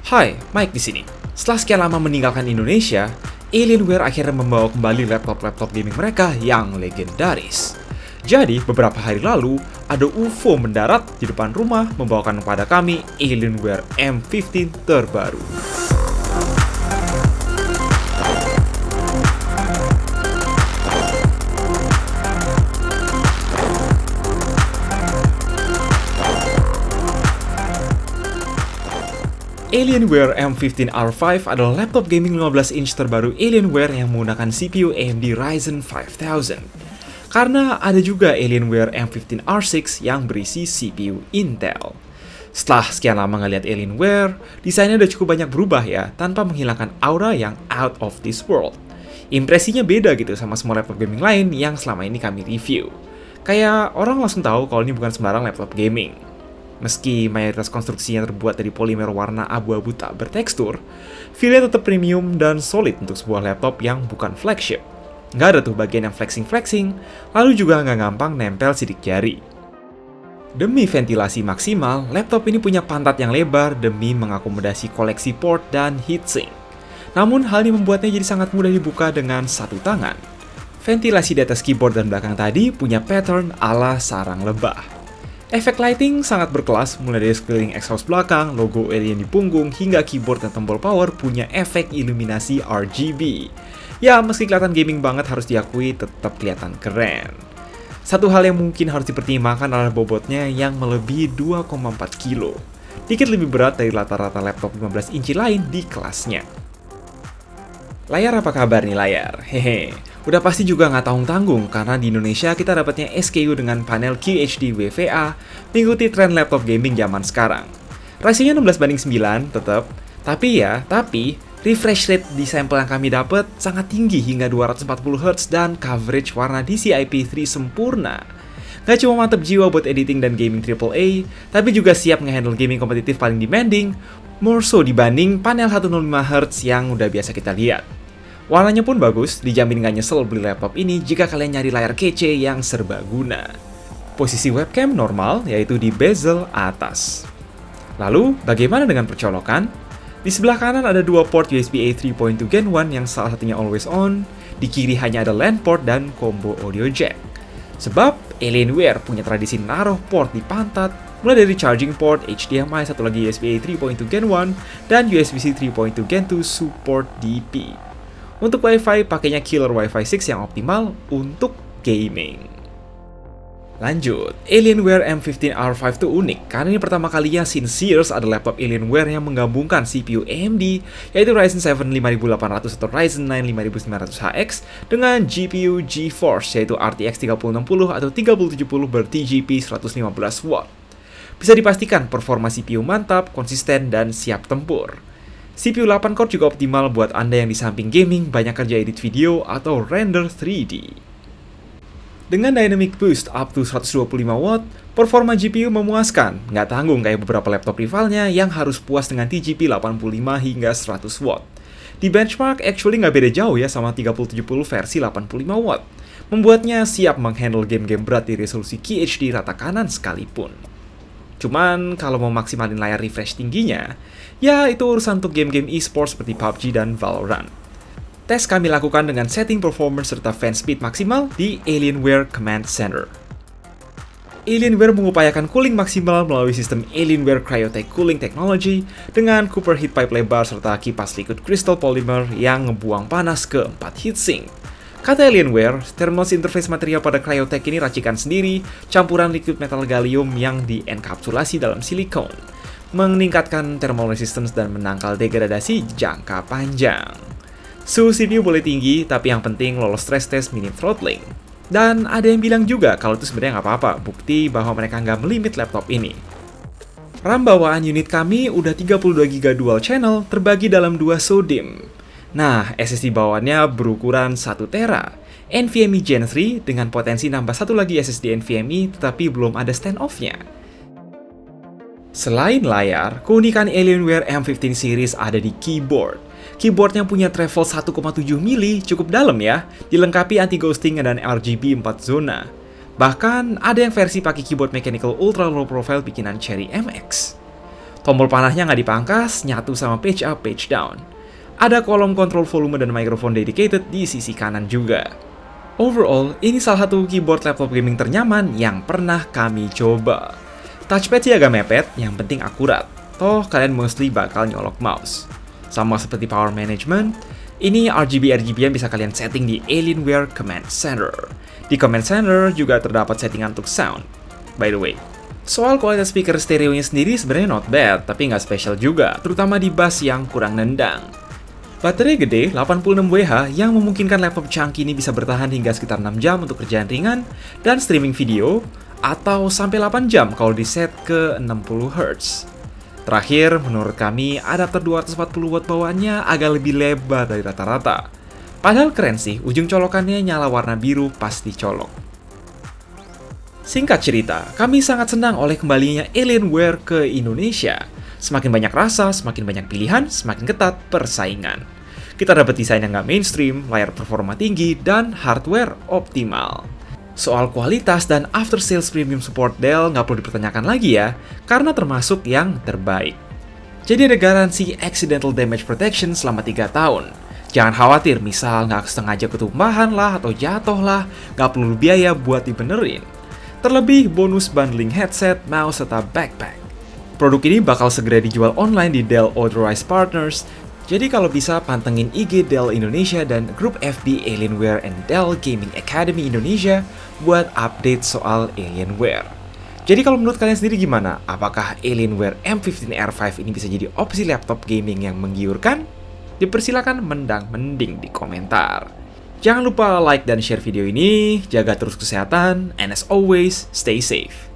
Hai, Mike di sini. Setelah sekian lama meninggalkan Indonesia, Alienware akhirnya membawa kembali laptop-laptop gaming mereka yang legendaris. Jadi, beberapa hari lalu, ada UFO mendarat di depan rumah membawakan kepada kami Alienware M15 terbaru. Alienware M15R5 adalah laptop gaming 15 inch terbaru Alienware yang menggunakan CPU AMD Ryzen 5000. Karena ada juga Alienware M15R6 yang berisi CPU Intel. Setelah sekian lama ngeliat Alienware, desainnya udah cukup banyak berubah ya, tanpa menghilangkan aura yang out of this world. Impresinya beda gitu sama semua laptop gaming lain yang selama ini kami review. Kayak orang langsung tahu kalau ini bukan sembarang laptop gaming. Meski mayoritas konstruksinya terbuat dari polimer warna abu-abu tak bertekstur, feel-nya tetap premium dan solid untuk sebuah laptop yang bukan flagship. Nggak ada tuh bagian yang flexing-flexing, lalu juga nggak gampang nempel sidik jari. Demi ventilasi maksimal, laptop ini punya pantat yang lebar demi mengakomodasi koleksi port dan heatsink. Namun hal ini membuatnya jadi sangat mudah dibuka dengan satu tangan. Ventilasi di atas keyboard dan belakang tadi punya pattern ala sarang lebah. Efek lighting sangat berkelas, mulai dari sekeliling exhaust belakang, logo alien di punggung, hingga keyboard dan tombol power punya efek iluminasi RGB. Ya, meski kelihatan gaming banget harus diakui tetap kelihatan keren. Satu hal yang mungkin harus dipertimbangkan adalah bobotnya yang melebihi 2,4 kilo. Dikit lebih berat dari rata-rata laptop 15 inci lain di kelasnya. Layar apa kabar nih layar? Hehe. Udah pasti juga nggak tanggung-tanggung karena di Indonesia kita dapatnya SKU dengan panel QHD WVA mengikuti tren laptop gaming zaman sekarang. Rasionya 16:9 tetap, tapi refresh rate di sampel yang kami dapat sangat tinggi hingga 240 Hz dan coverage warna DCI-P3 sempurna. Nggak cuma mantep jiwa buat editing dan gaming AAA, tapi juga siap ngehandle gaming kompetitif paling demanding, more so dibanding panel 105 Hz yang udah biasa kita lihat. Warnanya pun bagus, dijamin nggak nyesel beli laptop ini jika kalian nyari layar kece yang serbaguna. Posisi webcam normal, yaitu di bezel atas. Lalu, bagaimana dengan percolokan? Di sebelah kanan ada dua port USB-A 3.2 Gen 1 yang salah satunya always on, di kiri hanya ada LAN port dan combo audio jack. Sebab, Alienware punya tradisi naruh port di pantat, mulai dari charging port, HDMI, satu lagi USB-A 3.2 Gen 1, dan USB-C 3.2 Gen 2 support DP. Untuk Wi-Fi, pakainya killer Wi-Fi 6 yang optimal untuk gaming. Lanjut, Alienware M15R5 tuh unik, karena ini pertama kalinya since years ada laptop Alienware yang menggabungkan CPU AMD, yaitu Ryzen 7 5800 atau Ryzen 9 5900HX, dengan GPU GeForce, yaitu RTX 3060 atau 3070 ber-TGP 115W. Bisa dipastikan performa CPU mantap, konsisten, dan siap tempur. CPU 8 core juga optimal buat Anda yang di samping gaming banyak kerja edit video atau render 3D. Dengan dynamic boost up to 125W, performa GPU memuaskan, nggak tanggung kayak beberapa laptop rivalnya yang harus puas dengan TGP 85 hingga 100W. Di benchmark actually nggak beda jauh ya sama 3070 versi 85W, membuatnya siap menghandle game-game berat di resolusi QHD rata kanan sekalipun. Cuman kalau mau maksimalin layar refresh tingginya, ya itu urusan untuk game-game e-sport seperti PUBG dan Valorant. Tes kami lakukan dengan setting performance serta fan speed maksimal di Alienware Command Center. Alienware mengupayakan cooling maksimal melalui sistem Alienware Cryotech Cooling Technology dengan Cooper heat pipe lebar serta kipas liquid crystal polymer yang ngebuang panas ke 4 heatsink. Kata Alienware, thermal interface material pada Cryotech ini racikan sendiri, campuran liquid metal gallium yang dienkapsulasi dalam silikon, meningkatkan thermal resistance dan menangkal degradasi jangka panjang. Suhu CPU boleh tinggi, tapi yang penting lolos stress test minim throttling. Dan ada yang bilang juga kalau itu sebenarnya nggak apa-apa, bukti bahwa mereka nggak melimit laptop ini. RAM bawaan unit kami udah 32GB dual channel terbagi dalam 2 SODIMM. Nah, SSD bawaannya berukuran 1 tera, NVMe Gen 3 dengan potensi nambah satu lagi SSD NVMe tetapi belum ada standoff-nya. Selain layar, keunikan Alienware M15 series ada di keyboard. Keyboardnya punya travel 1,7 mili, cukup dalam ya, dilengkapi anti-ghosting dan RGB 4 zona. Bahkan ada yang versi pakai keyboard mechanical ultra low profile bikinan Cherry MX. Tombol panahnya nggak dipangkas, nyatu sama page up, page down. Ada kolom kontrol volume dan mikrofon dedicated di sisi kanan juga. Overall, ini salah satu keyboard laptop gaming ternyaman yang pernah kami coba. Touchpad sih agak mepet, yang penting akurat. Toh kalian mostly bakal nyolok mouse. Sama seperti power management, ini RGB-RGB yang bisa kalian setting di Alienware Command Center. Di Command Center juga terdapat settingan untuk sound. By the way, soal kualitas speaker stereonya sendiri sebenarnya not bad, tapi nggak spesial juga, terutama di bass yang kurang nendang. Baterai gede 86Wh yang memungkinkan laptop chunky ini bisa bertahan hingga sekitar 6 jam untuk kerjaan ringan dan streaming video, atau sampai 8 jam kalau di set ke 60Hz. Terakhir, menurut kami, adapter 240W bawaannya agak lebih lebar dari rata-rata. Padahal keren sih, ujung colokannya nyala warna biru pas dicolok. Singkat cerita, kami sangat senang oleh kembalinya Alienware ke Indonesia. Semakin banyak rasa, semakin banyak pilihan, semakin ketat persaingan. Kita dapat desain yang nggak mainstream, layar performa tinggi, dan hardware optimal. Soal kualitas dan after sales premium support Dell nggak perlu dipertanyakan lagi ya, karena termasuk yang terbaik. Jadi ada garansi accidental damage protection selama 3 tahun. Jangan khawatir, misal nggak sengaja ketumpahan lah atau jatuh lah, nggak perlu biaya buat dibenerin. Terlebih bonus bundling headset, mouse, serta backpack. Produk ini bakal segera dijual online di Dell Authorized Partners, jadi kalau bisa pantengin IG Dell Indonesia dan grup FB Alienware and Dell Gaming Academy Indonesia buat update soal Alienware. Jadi kalau menurut kalian sendiri gimana? Apakah Alienware M15R5 ini bisa jadi opsi laptop gaming yang menggiurkan? Dipersilakan mending di komentar. Jangan lupa like dan share video ini, jaga terus kesehatan, and as always, stay safe.